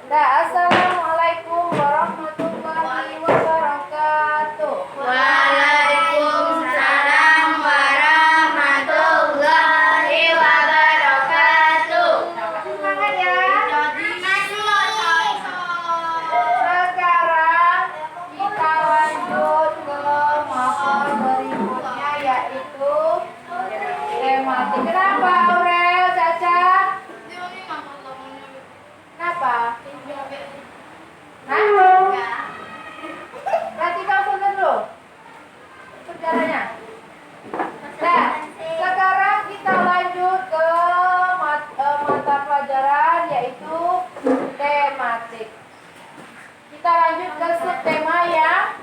Nah, assalamualaikum warahmatullahi wabarakatuh. Waalaikumsalam warahmatullahi wabarakatuh. Semangat ya. Sekarang kita lanjut ke materi berikutnya, yaitu tematik. Kenapa Aurel, Caca? Kenapa? Berarti kau sonton dulu sejarahnya. Nah, sekarang kita lanjut ke mata pelajaran, yaitu tematik. Kita lanjut ke subtema yang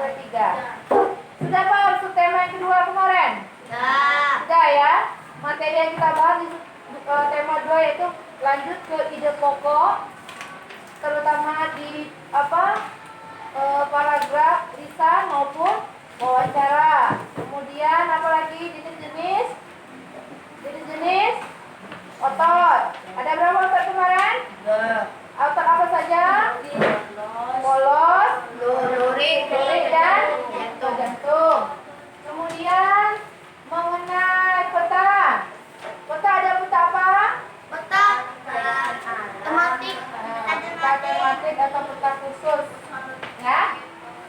ketiga. Sudah paham subtema yang kedua kemarin? Sudah ya. Materi yang kita bahas di tema 2 yaitu lanjut ke ide pokok, terutama di paragraf lisan maupun wawancara. Kemudian apalagi jenis-jenis otot. Ada berapa otot kemarin? Otot apa saja? Polos, lurik dan jantung. Kemudian mengenai peta. Peta ada peta apa? Peta tematik atau peta khusus. Ya.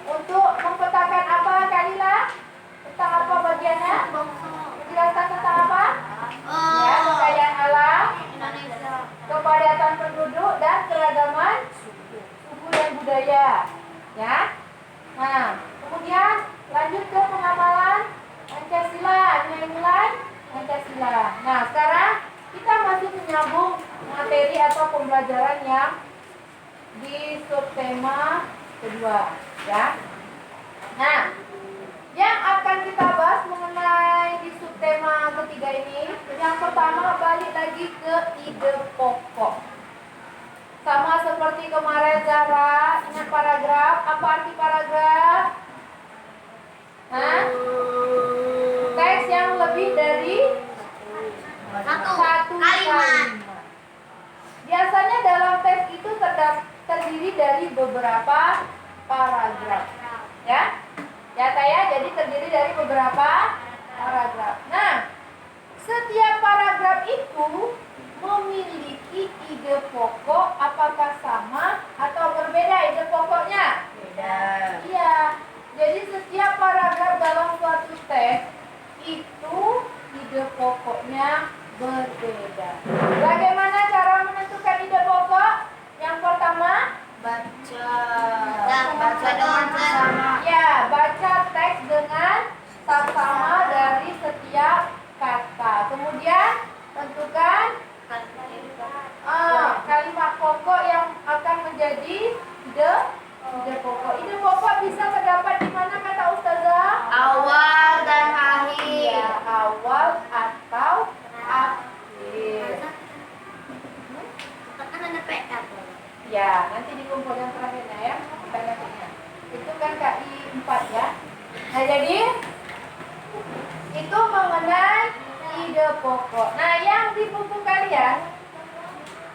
Untuk mempetakan apa, Kak Lila? Tentang apa bagiannya? Menjelaskan tentang apa? Ya, kekayaan alam, kepadatan penduduk dan keragaman suku dan budaya. Ya. Nah, kemudian lanjut ke pengamalan Pancasila, nilai-nilai Pancasila. Nah, sekarang kita masih menyambung materi atau pembelajaran yang di subtema kedua, ya. Nah, yang akan kita bahas mengenai di subtema ketiga ini, yang pertama balik lagi ke ide pokok. Sama seperti kemarin Zara, ingat paragraf. Apa arti paragraf? Teks yang lebih dari satu kalimat. Biasanya dalam teks itu terdiri dari beberapa paragraf. Ya? Nyata ya, jadi terdiri dari beberapa paragraf. Nah, setiap paragraf itu memiliki ide pokok. Apakah sama atau berbeda ide pokoknya? Beda. Iya. Jadi setiap paragraf dalam suatu teks itu ide pokoknya berbeda. Bagaimana cara menentukan ide pokok? Yang pertama, Baca dengan sama. ya, baca teks dengan saksama dari setiap kata. Kemudian tentukan kalimat pokok yang akan menjadi ide pokok. Ide pokok bisa terdapat di mana kata Ustazah? Awal dan akhir. Ya, awal atau akhir. Kan ada PR. Ya, nanti dikumpul yang terakhirnya ya, terakhirnya. Itu kan KI 4 ya. Nah, jadi itu mengenai ide pokok. Nah, yang di buku kalian,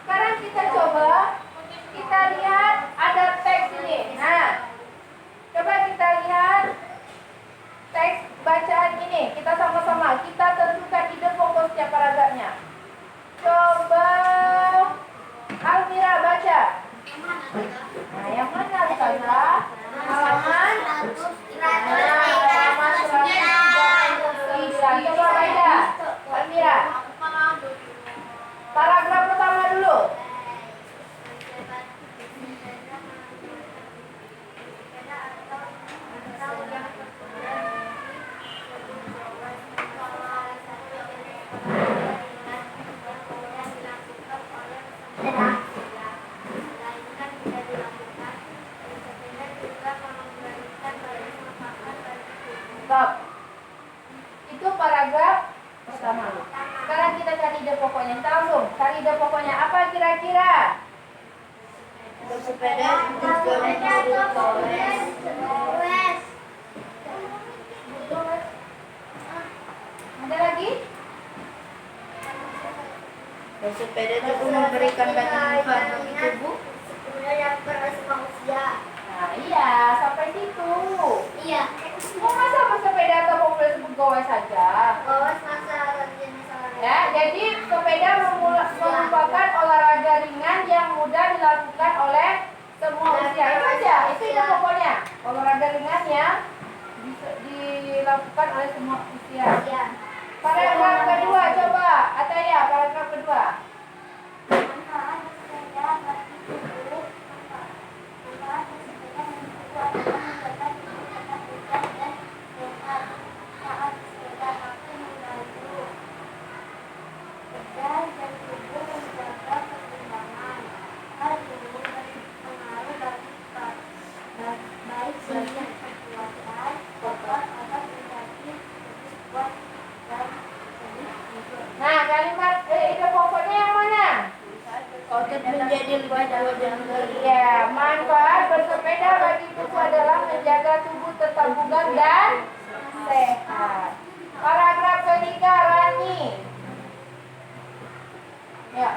sekarang kita coba, kita lihat ada teks ini. Nah, coba kita lihat teks bacaan ini. Kita sama-sama, kita tentukan ide pokok setiap paragrafnya. Coba Almira baca. Nah, yang mana Ustazah? Halaman 139. Coba baca, Almira. Paragraf pertama dulu. Stop. Itu paragraf pertama. Sekarang kita cari ide pokoknya. Kita langsung cari ide pokoknya. Apa kira-kira? Bersepeda juga mencuri koles. Ada lagi? Bersepeda juga memberikan banyak manfaat bagi tubuh. dilakukan oleh semua usia. Itu aja, itu ide pokoknya. Olahraga ringan yang bisa dilakukan oleh semua usia. Paragraf kedua, coba Ataya, paragraf kedua. Nah, kalimat ide pokoknya yang mana? Otot menjadi lebih kuat dan Ya, manfaat bersepeda bagi tubuh adalah menjaga tubuh tetap bugar dan sehat. Paragraf ketiga, Rani. Ya.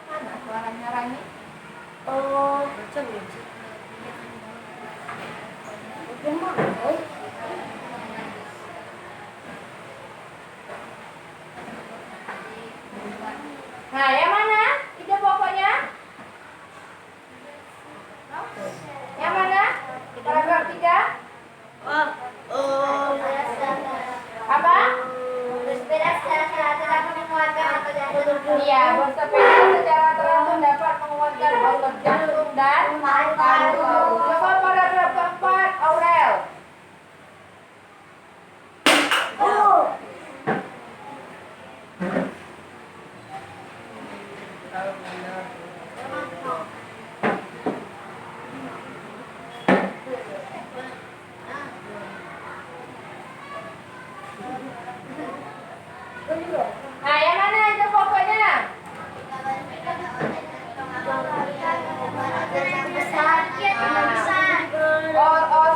Mana suaranya Rani? Oh, baca belum sih? Nah, yang mana? Ide pokoknya? Yang mana? Paragraf 3? Apa? Bersepeda secara teratur dapat menguatkan otot jantung. Iya, bersepeda secara teratur dapat menguatkan otot jantung dan paru-paru. Coba paragraf keempat, Aurel. Nah, yang mana ide pokoknya?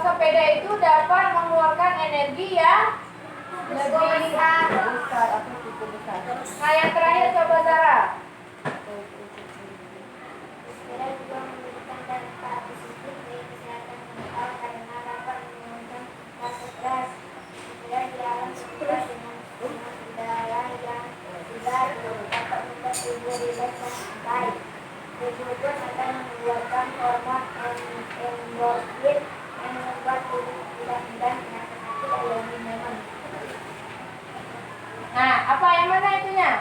Sepeda itu dapat mengeluarkan energi yang lebih besar atau cukup besar. Nah, yang terakhir coba Zara. Sepeda juga memberikan dampak positif bagi kesehatan mental karena dapat menurunkan rasa stres. Sepeda di alam terbuka dengan udara yang segar dapat membuat tubuh rileks dan santai. Tubuh pun akan mengeluarkan hormon endorfin yang membuat tubuh tidak mudah kena penyakit atau lebih nyaman. Nah, apa yang mana itunya?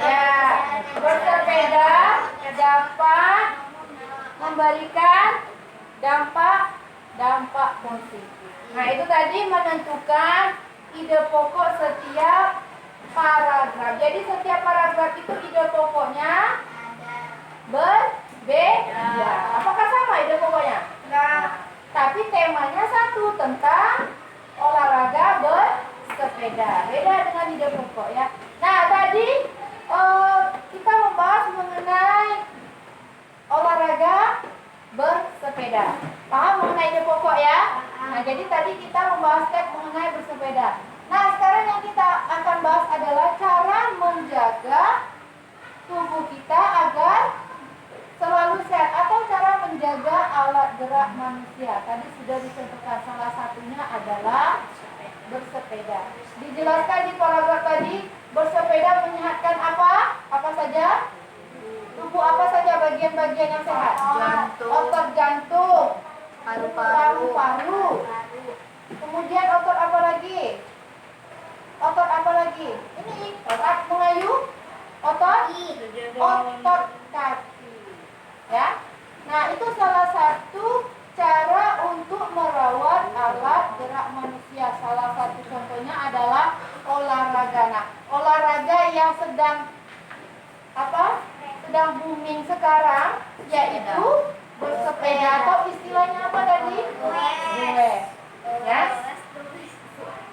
Ya, bersepeda dapat memberikan dampak positif. Nah, itu tadi menentukan ide pokok setiap paragraf. Jadi setiap paragraf itu ide pokoknya berbeda. Apakah sama ide pokoknya? Enggak. Tapi temanya satu, tentang olahraga bersepeda. Beda dengan ide pokok ya. Nah, tadi kita membahas mengenai olahraga bersepeda. Paham mengenai ide pokok ya? Nah, jadi tadi kita membahas mengenai bersepeda. Nah, sekarang yang kita akan bahas adalah cara menjaga tubuh kita agar selalu sehat atau cara menjaga alat gerak manusia. Tadi sudah ditentukan, salah satunya adalah bersepeda. Dijelaskan di paragraf tadi, bersepeda menyehatkan apa? Apa saja? Tubuh apa saja bagian-bagian yang sehat? Otot jantung, paru-paru. Kemudian otot apa lagi? Otot apa lagi? Ini otot mengayuh, otot kaki. Ya. Nah, itu salah satu cara untuk merawat alat gerak manusia. Salah satu contohnya adalah olahraga. Nah, olahraga yang sedang booming sekarang yaitu bersepeda atau istilahnya apa tadi? Goes. Ya.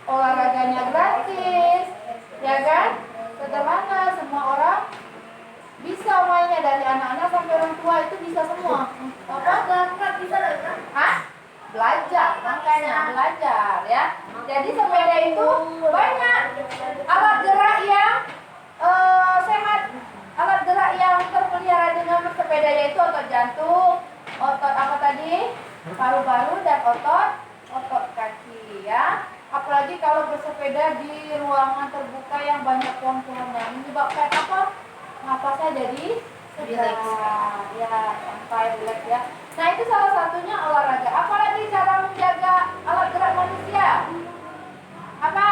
Olahraganya gratis, ya kan? Sederhana, semua orang bisa mainnya, dari anak-anak sampai orang tua itu bisa semua. Nggak bisa lagi? Hah? Belajar, makanya belajar ya. Jadi sepeda itu banyak alat gerak yang sehat, alat gerak yang terpelihara dengan bersepeda, yaitu otot jantung, otot apa tadi? Paru-paru, dan otot kaki ya. bersepeda di ruangan terbuka yang banyak pohon-pohonnya. Menyebabkan apa? Napasnya jadi Relax. ya, sampai relax ya. Nah, itu salah satunya olahraga. Apalagi cara menjaga alat gerak manusia? Apa?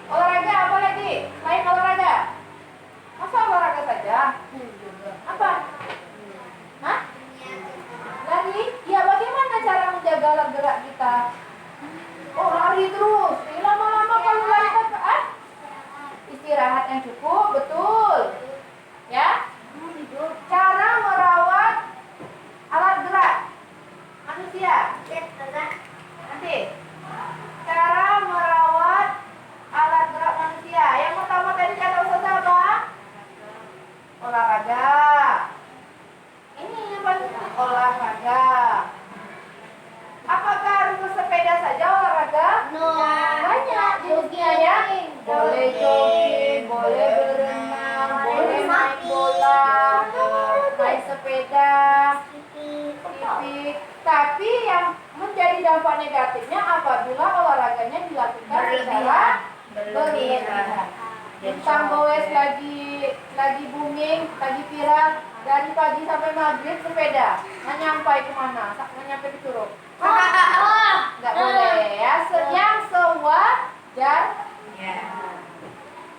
Olahraga apa lagi? Selain olahraga? Masa olahraga saja? Apa? Hah? Lari? Ya, bagaimana cara menjaga alat gerak kita? Oh, lari terus. Lama-lama kalau lari kan istirahat yang cukup, betul. Ya? Cara merawat alat gerak manusia. Nanti. Cara merawat alat gerak manusia. Yang pertama tadi kata Ustazah apa? Olahraga. Ini yang paling penting, olahraga. Apakah harus bersepeda saja olahraga? Banyak jenisnya ya. Boleh jogging, boleh berenang, boleh main bola, main sepeda, tipik. Tapi yang menjadi dampak negatifnya apabila olahraganya dilakukan secara berlebihan. Bintang goes lagi booming, lagi viral, dari pagi sampai maghrib sepeda, nggak nyampai kemana, nggak nyampe ke Curug. Nggak boleh ya, yang sewajar.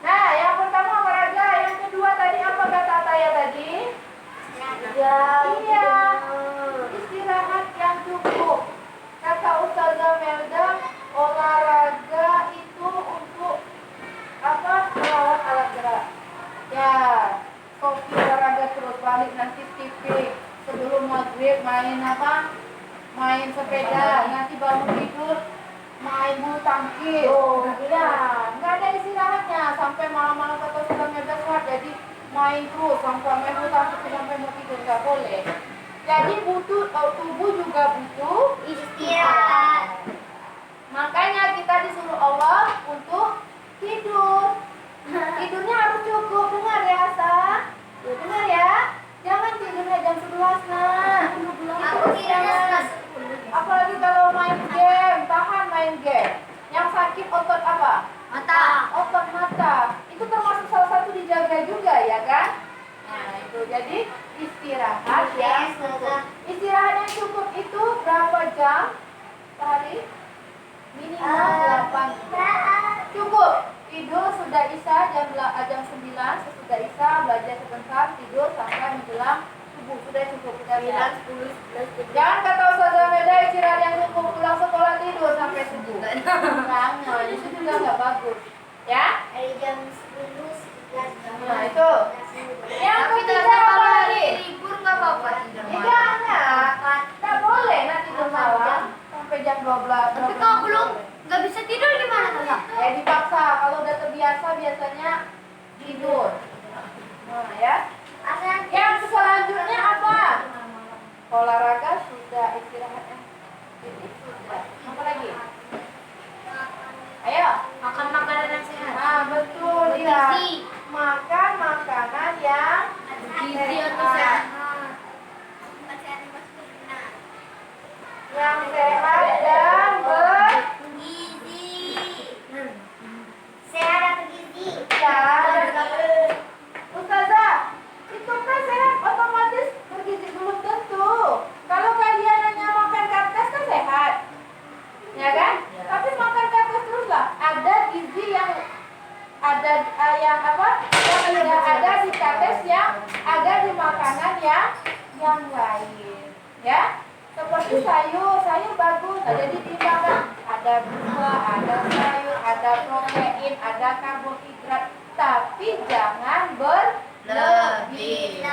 Nah, yang pertama olahraga, yang kedua tadi apa kata Ataya tadi? Iya, istirahat yang cukup. Kata Ustazah Melda, olahraga itu untuk apa? Merawat alat gerak. Ya, Sofi olahraga terus, balik nanti tipik. Sebelum maghrib main apa? Main sepeda, nanti bangun tidur main bulu tangkis. Ya, nggak ada istirahatnya sampai malam-malam atau sudah 19 saat. Jadi main terus sampai main bulu tangkis sampai mau tidur, nggak boleh. Jadi tubuh juga butuh istirahat. Makanya kita disuruh Allah untuk tidur. Tidurnya harus cukup. Dengar ya, Sa? Dengar ya. Jangan tidurnya jam 11 nah. Itu jangan. Apalagi kalau main game, tahan main game. Yang sakit otot apa? Mata. Otot mata. Itu termasuk salah satu dijaga juga ya kan? Nah itu jadi istirahat yang cukup. Istirahat yang cukup itu berapa jam sehari? Minimal 8. Cukup. Tidur sudah Isya jam 9, sesudah Isya belajar sebentar, tidur sampai menjelang subuh. Sudah cukup. 9, 10, 11. Jangan kata Ustazah Meda istirahat yang cukup, pulang sekolah tidur sampai subuh. Jangan, itu juga nggak bagus. Ya? Dari jam 10, 11. Nah itu. Yang ketiga apa lagi? Libur nggak apa-apa tidur malam. Jangan, nggak boleh nanti tidur malam sampai jam 12. Tapi kalau belum nggak bisa tidur gimana tuh? Ya dipaksa, kalau udah terbiasa biasanya tidur. Nah ya. Yang selanjutnya apa? Olahraga sudah, istirahatnya ini sudah. Apa lagi? Ayo. Makan makanan yang sehat. Nah betul ya. Bergizi. Makan makanan yang Gizi atau sehat. yang sehat dan Gizi. Sehat atau gizi? ya. Ustazah, itu kan sehat otomatis bergizi, belum tentu. Kalau kalian hanya makan kartes kan sehat, ya kan? Tapi makan kartes terus lah. Ada gizi yang ada yang apa? Yang tidak ada di kartes, yang ada di makanan yang lain, ya. Seperti sayur bagus, ada ditimbangan, ada buah, ada sayur, ada protein, ada karbohidrat, tapi jangan berlebihan.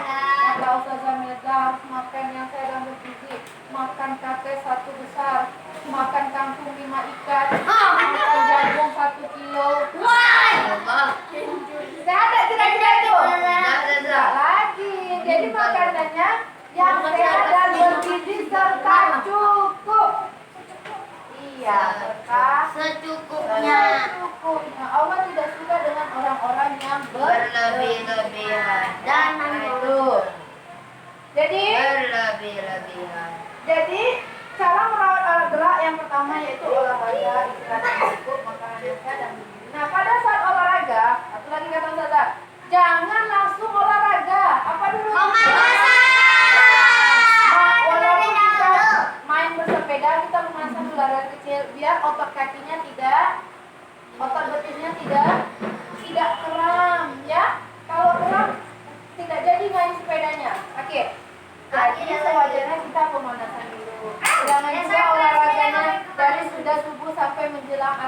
Kata Ustazah Melda harus makan yang sehat dan bergizi, makan kate 1 besar, makan kangkung 5 ikat, makan jagung 1 kilo. Sehat tak kira-kira itu? Tidak lagi. Jadi makanannya yang sehat dan bergizi serta cukup. Iya, serta Secukupnya. secukupnya. Allah tidak suka dengan orang-orang yang Berlebih-lebihan. dan itu. Jadi Berlebih-lebihan. cara merawat alat gerak yang pertama pertama yaitu olahraga, istirahat yang cukup, makanan yang sehat dan bergizi. Nah, pada saat olahraga, satu lagi kata Ustazah, jangan langsung olahraga. Apa dulu? Walaupun kita main bersepeda, kita memasang olahraga kecil biar otot kakinya otot betisnya tidak kram, ya. Kalau kram tidak jadi main sepedanya. Oke. Jadi sewajarnya kita pemanasan dulu. Jangan juga olahraganya dari sudah subuh sampai menjelang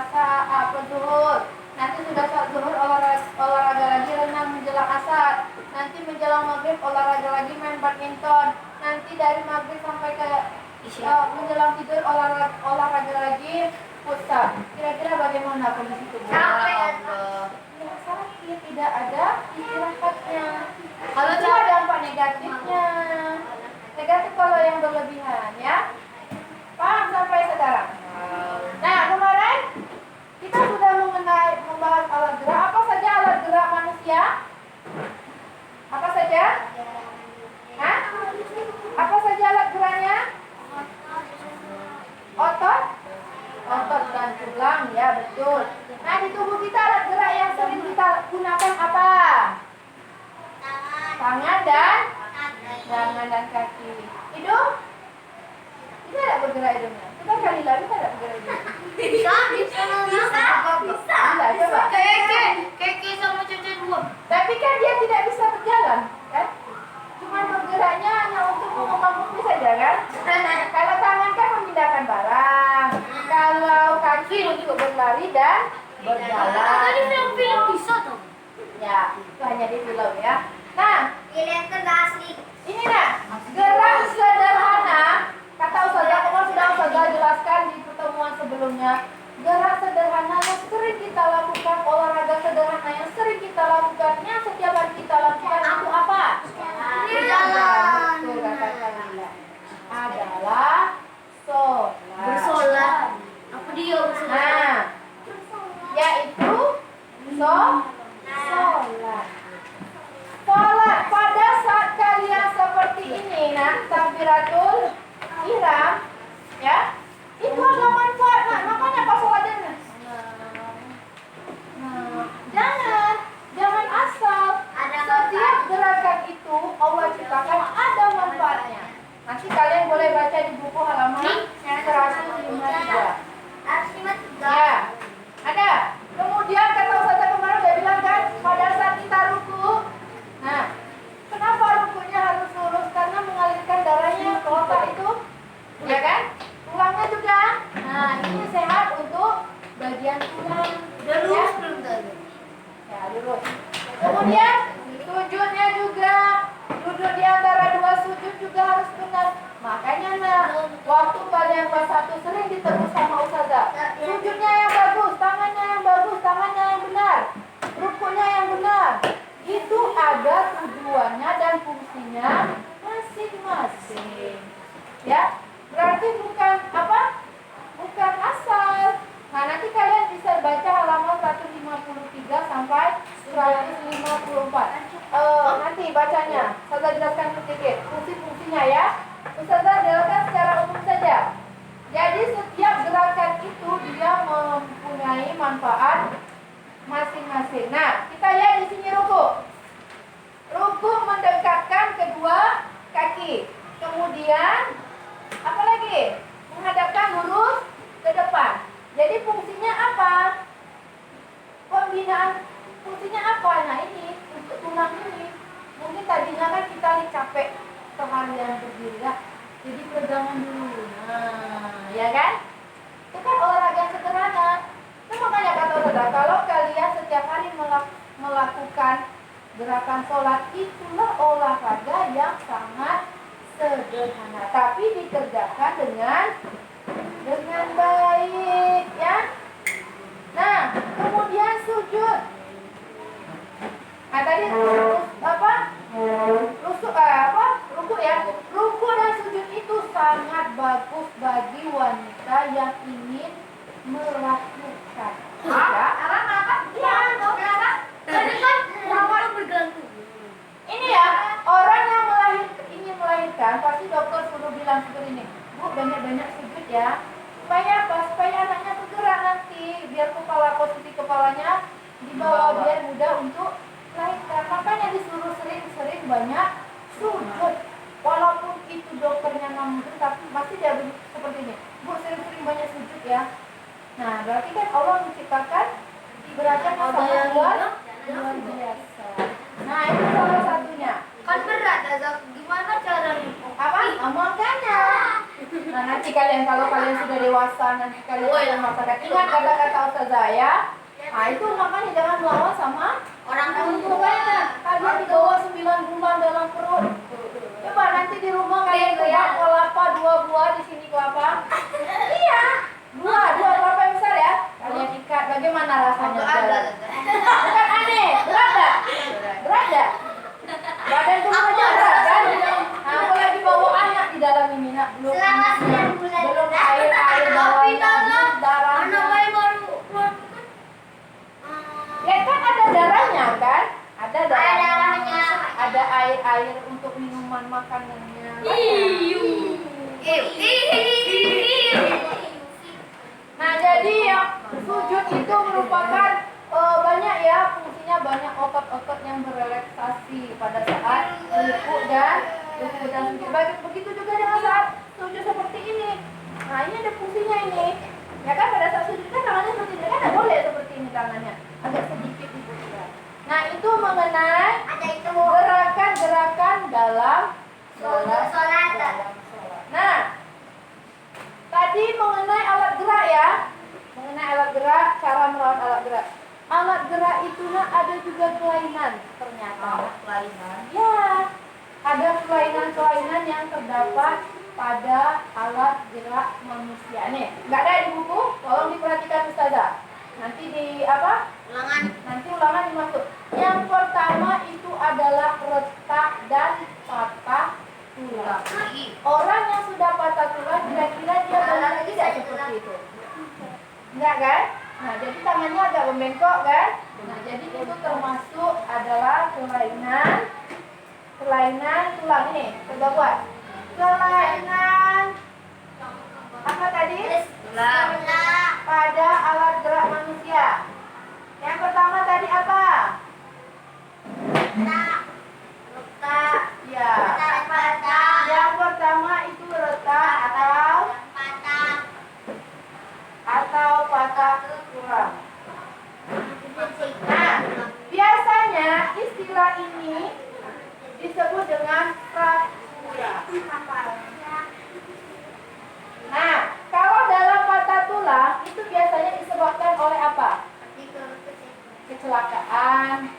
zuhur. Nanti sudah saat zuhur olahraga lagi renang menjelang asar. Nanti menjelang maghrib olahraga lagi main badminton. Nanti dari maghrib sampai ke menjelang tidur olahraga lagi futsal. Kira-kira bagaimana kondisi tubuh? Ya, sakit, tidak ada istirahatnya. Kalau itu ada dampak negatifnya. Negatif kalau yang berlebihan, ya. Paham sampai sekarang? Nah, kemarin kita sudah membahas alat gerak. Apa saja alat gerak manusia? Apa saja? Hah? Apa saja alat geraknya? Otot dan tulang, ya betul. Nah, di tubuh kita alat gerak yang sering kita gunakan apa? Tangan dan kaki. Hidung? Bisa tidak bergerak hidungnya? Kita kali lagi tidak bergerak hidung. Bisa. Coba. Keke sama cucu dua. Tapi kan dia tidak bisa berjalan, kan? Cuma bergeraknya hanya untuk mengemudi saja, kan? Kalau tangan kan memindahkan barang. Kalau kaki untuk berlari dan berjalan. Tadi film-film bisa tuh. Ya, itu hanya di film, ya. Nah, Kalian kan gak asli. ini nah, gerak sederhana. Kata Ustazah, kemarin sudah Ustazah jelaskan di pertemuan sebelumnya. Gerak sederhana yang sering kita lakukan, olahraga sederhana yang sering kita lakukan, yang setiap hari kita lakukan itu apa? Berjalan. Betul kata Kalian. Adalah sholat. Bersolat. Apa dia bersolat? Nah, yaitu sholat. Sholat pada saat kalian seperti ini, nah, takbiratul ihram, ya, itu ada manfaat, nah, makanya pas sholatnya, jangan asal. Setiap gerakan itu Allah ciptakan ada manfaatnya. Nanti kalian boleh baca di buku halaman 153. Ya, ada. Kemudian kata Ustazah kemarin udah bilang kan, pada saat kita ruku, nah, kenapa rukunya harus lurus? Karena mengalirkan darahnya ke otak itu, ya kan? Tulangnya juga. Nah, ini sehat untuk bagian tulang. Lurus belum tadi. Ya, lurus. Kemudian sujudnya juga, duduk di antara dua sujud juga harus benar. Makanya nah, waktu kalian kelas 1 sering ditegur sama Ustazah. Sujudnya yang bagus, tangannya yang bagus, tangannya yang benar, rukunya yang benar. Itu ada tujuannya dan fungsinya masing-masing. Ya, berarti bukan apa? Bukan asal. Nah, nanti kalian bisa baca halaman 153 sampai 154. Nanti bacanya, Ustazah jelaskan sedikit fungsi-fungsinya, ya. Ustazah jelaskan secara umum saja. Jadi setiap gerakan itu dia mempunyai manfaat masing-masing. Nah, kita lihat di sini ruku. Ruku mendekatkan kedua kaki. Kemudian apa lagi? Menghadapkan lurus ke depan. Jadi fungsinya apa? Pembinaan fungsinya apa? Nah, ini untuk tulang ini. Mungkin tadinya kan kita capek seharian berdiri, ya. Jadi pegangan dulu. Nah, ya kan? Itu kan olahraga sederhana. Itu makanya kata Ustazah, kalau kalian setiap hari melakukan gerakan sholat, itulah olahraga yang sangat sederhana, tapi dikerjakan dengan baik, ya. Nah, kemudian sujud. Nah, tadi ruku, ya. Ruku dan sujud itu sangat bagus bagi wanita yang ingin melakukan. Ya. Ini ya, orang yang ingin melahirkan pasti dokter suruh bilang seperti ini, Bu, banyak-banyak sujud ya, supaya pas posisi, biar posisi kepalanya di bawah biar mudah untuk melahirkan. Makanya disuruh sering-sering banyak sujud. Walaupun itu dokternya ngambek, tapi masih dia seperti ini. Bu, sering-sering banyak sujud ya. Nah, berarti kan Allah menciptakan derajat yang sangat luar biasa. Nah, itu salah satunya. Kan berat, Azab. Gimana caranya? Apa? Makanya. Nah, nanti kalau kalian sudah dewasa, nanti kalian merasakan. Ingat kata-kata Ustazah ya. Nah, itu makanya jangan melawan sama Orang tua. tuanya. Kalian di bawah 9 bulan dalam perut. Coba nanti di rumah kalian lihat kelapa 2 buah, di sini kelapa. Iya, 2 kelapa yang besar ya. Kalian ikat, bagaimana rasanya jalan? Bukan aneh, berat dah? Berat dah? Badan tuh aja berat kan? Nah, apalagi bawa anak di dalam ini nak belum Selama 9 bulan. belum air bawahnya, darahnya. Ya kan ada darahnya kan? Ada darahnya. Ada air untuk minuman makanannya. Nah, jadi yang sujud itu merupakan banyak ya fungsinya, banyak otot-otot yang berelaksasi pada saat ruku dan sujud. Begitu juga dengan saat sujud seperti ini. Nah, ini ada fungsinya ini. Ya kan pada saat sujud kan tangannya seperti ini kan, tidak boleh seperti ini tangannya, agak sedikit dibuka. Nah, itu mengenai Ada itu. gerakan-gerakan dalam Sholat. Nah, tadi mengenai alat gerak ya, mengenai alat gerak, cara merawat alat gerak. Alat gerak itu ada juga kelainan ternyata. Kelainan. Ya, ada kelainan-kelainan yang terdapat pada alat gerak manusia. Nih, nggak ada di buku, tolong diperhatikan Ustazah. Nanti Ulangan. nanti ulangan dimasuk. Yang pertama itu adalah retak dan patah tulang. Orang yang sudah patah tulang kira-kira dia boleh tidak seperti itu? Enggak kan? Nah, jadi tangannya agak membengkok kan? Nah, jadi itu termasuk adalah kelainan tulang ini. Coba buat. Kelainan apa tadi? Tulang. Pada alat gerak manusia. Yang pertama tadi apa? Retak. Ya. Yang pertama itu retak atau patah tulang. Nah, biasanya istilah ini disebut dengan fraktura. Nah, kalau dalam patah tulang itu biasanya disebabkan oleh apa? Kecelakaan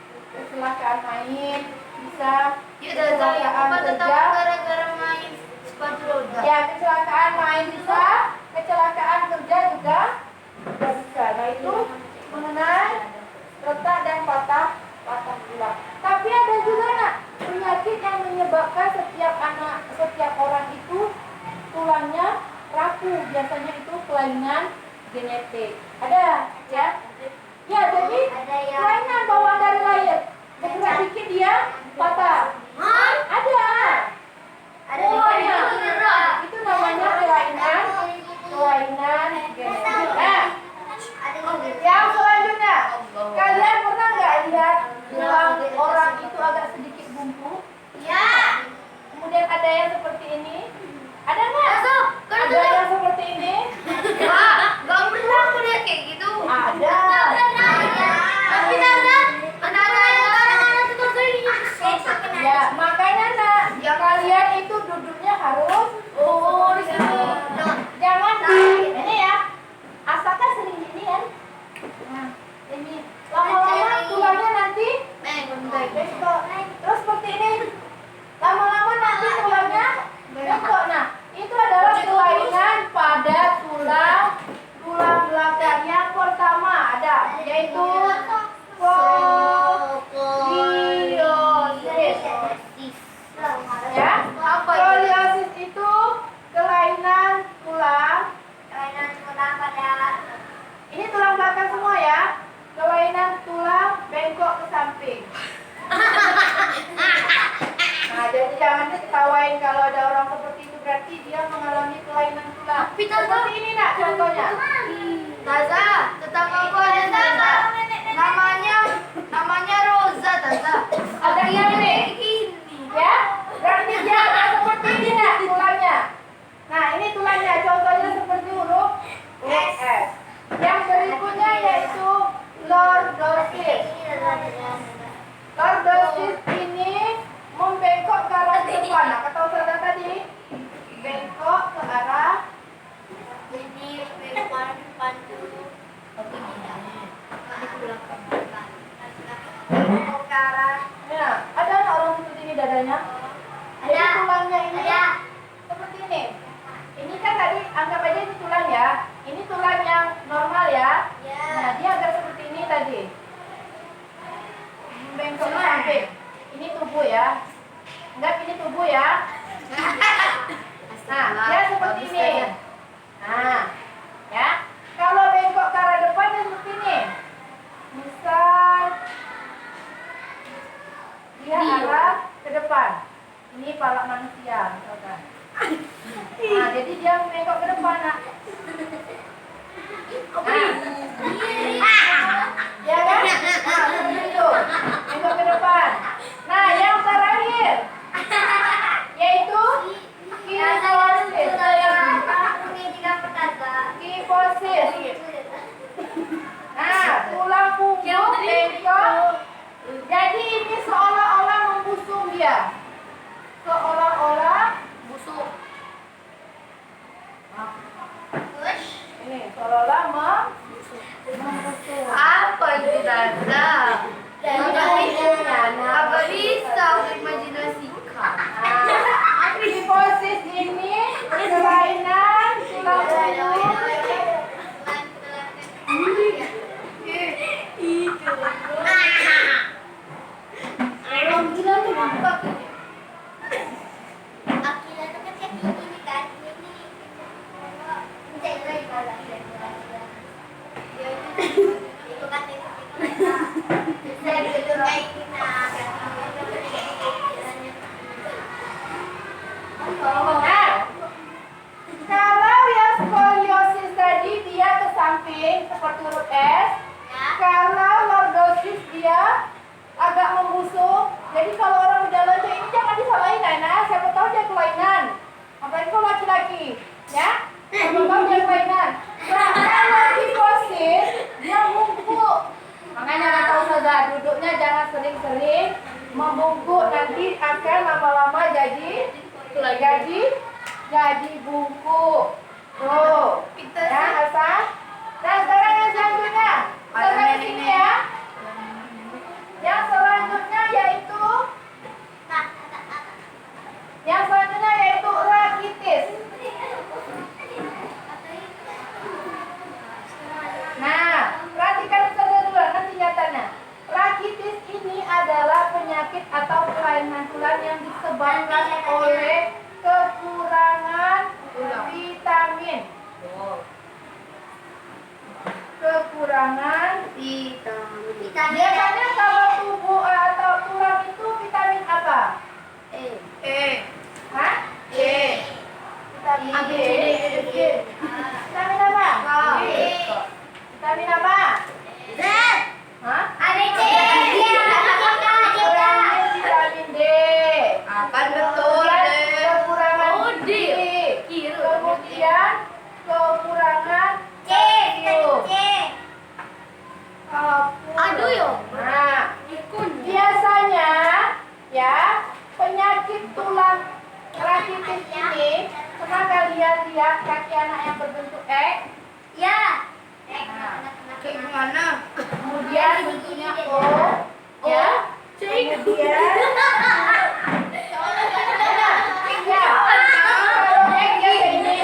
main, bisa kecelakaan kerja. Gara-gara main sepatu roda. Ya, kecelakaan main bisa, kecelakaan kerja juga bisa. Nah, itu mengenai retak dan patah tulang. Tapi ada juga nak penyakit yang menyebabkan setiap orang itu tulangnya rapuh. Biasanya itu kelainan genetik. Ada ya? Ya, jadi kelainan bawaan dari lahir. Bergerak dikit dia patah. Ada. Itu namanya kelainan genetik. Nah, yang selanjutnya, kalian pernah nggak lihat tulang orang itu agak sedikit bungkuk? Kemudian ada yang seperti ini. Ada nggak? Ada yang seperti ini? Gak pernah aku lihat kayak gitu. Ada. Tapi ada orang tukang gini. Ya, makanya nak, kalian itu duduknya harus Di sini. jangan di ini ya. Asalkan sering gini kan. Nah, ini lama-lama tulangnya nanti bengkok. Terus seperti ini. Lama-lama nanti tulangnya bengkok. Nah, itu adalah kelainan pada tulang belakang. Yang pertama ada yaitu skoliosis. Ya, skoliosis itu kelainan tulang. Ini tulang belakang semua ya. Kelainan tulang bengkok ke samping. Nah, jadi jangan diketawain kalau ada orang seperti itu, berarti dia mengalami kelainan tulang. Tapi Taza- Seperti ini nak contohnya. Taza, Tetangga aku ada Tata. Namanya Rosa, Tata. Ada yang ini. Ini. Ya, berarti dia nggak seperti ini nak tulangnya. Nah, ini tulangnya contohnya seperti huruf S. Yang berikutnya yaitu lordosis. Lordosis ini membengkok ke arah depan. Nah, kata Ustazah tadi, bengkok ke arah Jadi depan dulu. bengkok ke arah. Ya, ada nggak orang seperti ini dadanya? Jadi tulangnya ini seperti ini. Ini kan tadi anggap aja ini tulang ya. Ini tulang yang normal ya. Nah, dia agak seperti ini tadi. Bengkok ke samping. Ini tubuh ya. Anggap ini tubuh ya. Nah, dia seperti ini. Nah, ya. Kalau bengkok ke arah depan dia seperti ini. Misal dia arah ke depan. Ini kepala manusia, misalkan. Nah, jadi dia bengkok ke depan, nak. Ya kan? Nah, seperti itu. Bengkok ke depan. Nah, yang terakhir yaitu kifosis. Kifosis. Nah, tulang punggung bengkok. Jadi ini seolah-olah membusung dia. Seolah-olah busuk. Nah, ini seolah-olah membusung. Apa itu Tata? Apa bisa aku imajinasikan? Nah, kifosis ini kelainan tulang punggung. Nah, kalau yang skoliosis tadi dia ke samping seperti huruf S. Kalau lordosis dia agak membusuk. Jadi kalau orang udah loncat ini jangan disalahin, Nana. Siapa tahu dia kelainan. Apalagi kalau laki-laki, ya? Siapa tahu dia kelainan. Nah, kalau kifosis dia bungkuk. Makanya kata Ustazah, duduknya jangan sering-sering membungkuk, nanti akan lama-lama jadi bungkuk. Tuh, ya Asa. Nah, sekarang yang selanjutnya, kita ke sini ya. Yang selanjutnya yaitu rakitis. Nah, perhatikan Ustazah dulu nanti nyatanya. Rakitis ini adalah penyakit atau kelainan tulang yang disebabkan oleh kekurangan vitamin. Kekurangan vitamin. Biasanya kalau tubuh atau tulang itu vitamin apa? Hah? Vitamin D. Vitamin apa? Vitamin apa? Hah? Kurangnya vitamin D. Akan betul deh. Kekurangan D. Kemudian kekurangan kalsium. Aduh yo. Nah, biasanya ya penyakit tulang rakitis ini pernah kalian lihat kaki anak yang berbentuk X? Nah, Kayak gimana? kemudian bentuknya O, ya. Kemudian ya, kalau X dia kayak ini.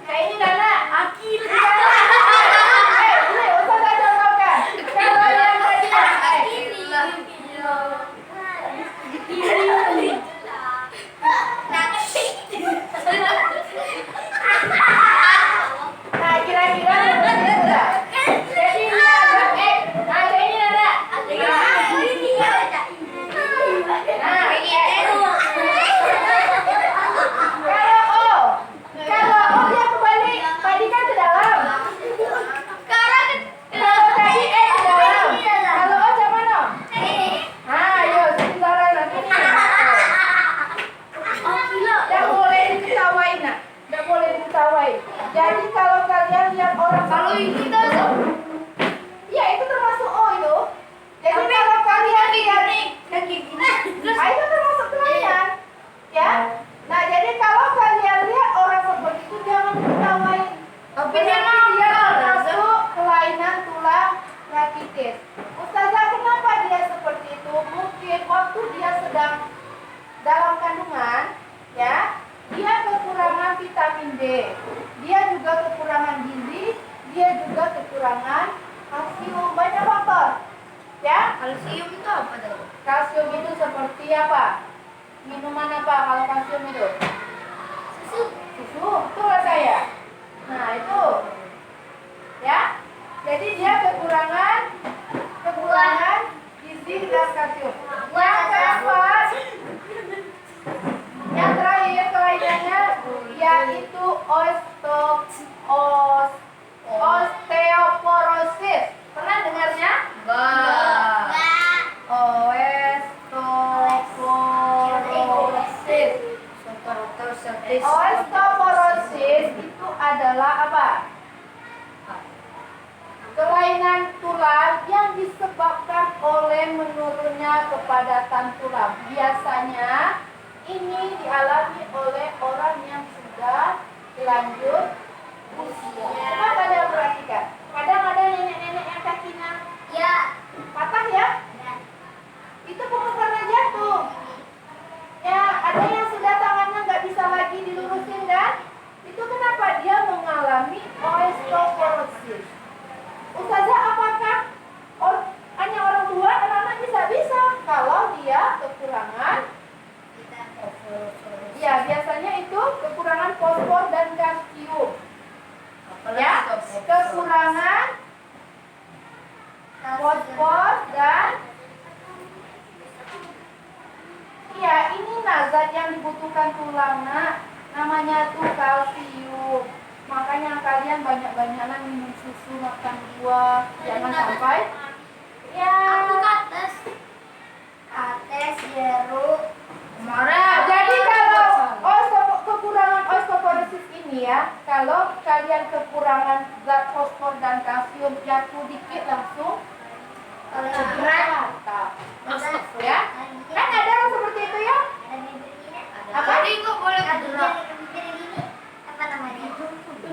Kayak ini Nana. Ini Ustazah contohkan. Kalau yang tadi nah, kira-kira seperti itu lah. Jadi ini ada X. Nah, kayak ini Nana. Jadi kalau kalian lihat orang Kalau ini tuh iya itu termasuk O itu. Jadi kalau kalian lihat yang kayak gini. itu termasuk kelainan, ya. Nah jadi kalau kalian lihat orang seperti itu jangan ketawain. Tapi Berarti dia dia nakal, termasuk kelainan tulang rakitis. Ustazah kenapa dia seperti itu? Mungkin waktu dia sedang dalam kandungan, ya, dia kekurangan vitamin D, dia juga kekurangan gizi, dia juga kekurangan kalsium, banyak faktor, ya. Kalsium itu apa tuh? Kalsium itu seperti apa? Minuman apa kalau kalsium itu? Susu, betul saya. Nah itu, ya. Jadi dia kekurangan gizi dan kalsium. Yang keempat, yang terakhir kelainannya yaitu osteoporosis. Pernah dengarnya? Bah. Osteoporosis. Osteoporosis itu adalah apa? Kelainan tulang yang disebabkan oleh menurunnya kepadatan tulang. Biasanya ini dialami oleh orang yang sudah lanjut usia. Coba kalian perhatikan. Kadang ada nenek-nenek yang kakinya patah ya. Itu bukan karena jatuh. Ya, ada yang sudah tangannya nggak bisa lagi dilurusin kan? Itu kenapa dia mengalami osteoporosis. Ustazah, apakah hanya orang tua anak-anak bisa kalau dia kekurangan? Ya, biasanya itu kekurangan fosfor dan kalsium. Ya, kekurangan fosfor dan iya, ini zat yang dibutuhkan tulang, nak. Namanya tuh kalsium. Makanya kalian banyak-banyakan minum susu, makan buah. Jangan sampai ya. Ates jeruk. Nah, jadi kalau kekurangan osteoporosis ini ya, kalau kalian kekurangan zat fosfor dan kalsium, jatuh dikit langsung cedera. Ya, kan ada orang seperti itu ya? Apa? Jadi nggak boleh gerak. Apa namanya? Itu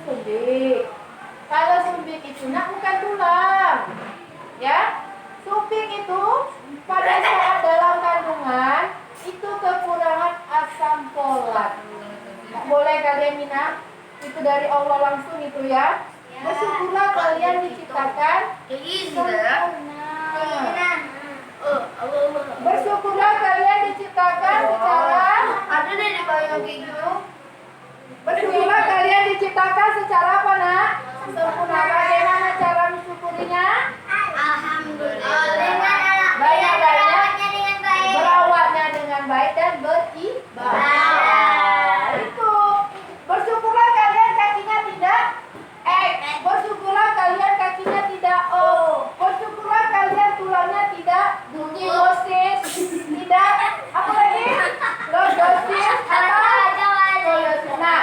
sumbik. Kalau sumbik itu nak bukan tulang, ya. Sumbik itu pada saat dalam kandungan itu kekurangan asam folat. Boleh kalian minum, itu dari Allah langsung itu ya. Bersyukurlah kalian diciptakan Kayak gini dah. sempurna. Bersyukurlah kalian diciptakan secara Ada deh di bayang kayak gitu. Bersyukurlah kalian diciptakan secara apa nak? Sempurna. Bagaimana cara mensyukurinya? Alhamdulillah. Banyak-banyak Dengan baik. merawatnya dengan baik dan beribadah. Itu. Bersyukurlah kalian kakinya tidak bersyukurlah kalian kakinya tidak bersyukurlah kalian tulangnya tidak kilosis, tidak apa lagi? Lordosis atau skoliosis. Nah,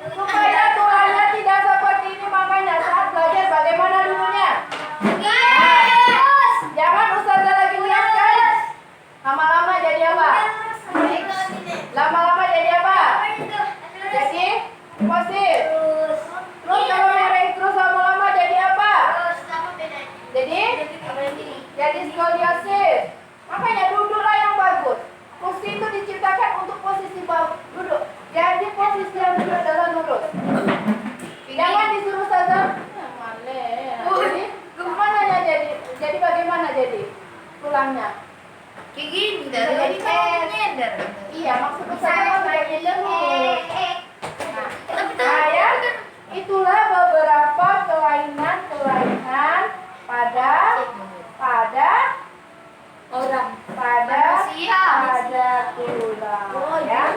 supaya tulangnya tidak seperti ini makanya saat belajar bagaimana dulunya? Jangan ustazah lagi lihat kan? Lama-lama jadi apa? Lama-lama jadi apa? Jadi fosil. Terus kalau merah terus lama-lama jadi apa? Jadi skoliosis. Makanya duduklah yang bagus. Kursi itu diciptakan untuk posisi duduk. Jadi posisi yang duduk adalah lurus. Jangan disuruh saja. Jadi gimana ya jadi bagaimana jadi tulangnya? Kayak gini dah. Jadi Jadi kan nyender. Iya, maksud saya tidak lurus. Nah, ya, itulah beberapa kelainan pada Orang. pada Manusia. tulang, ya.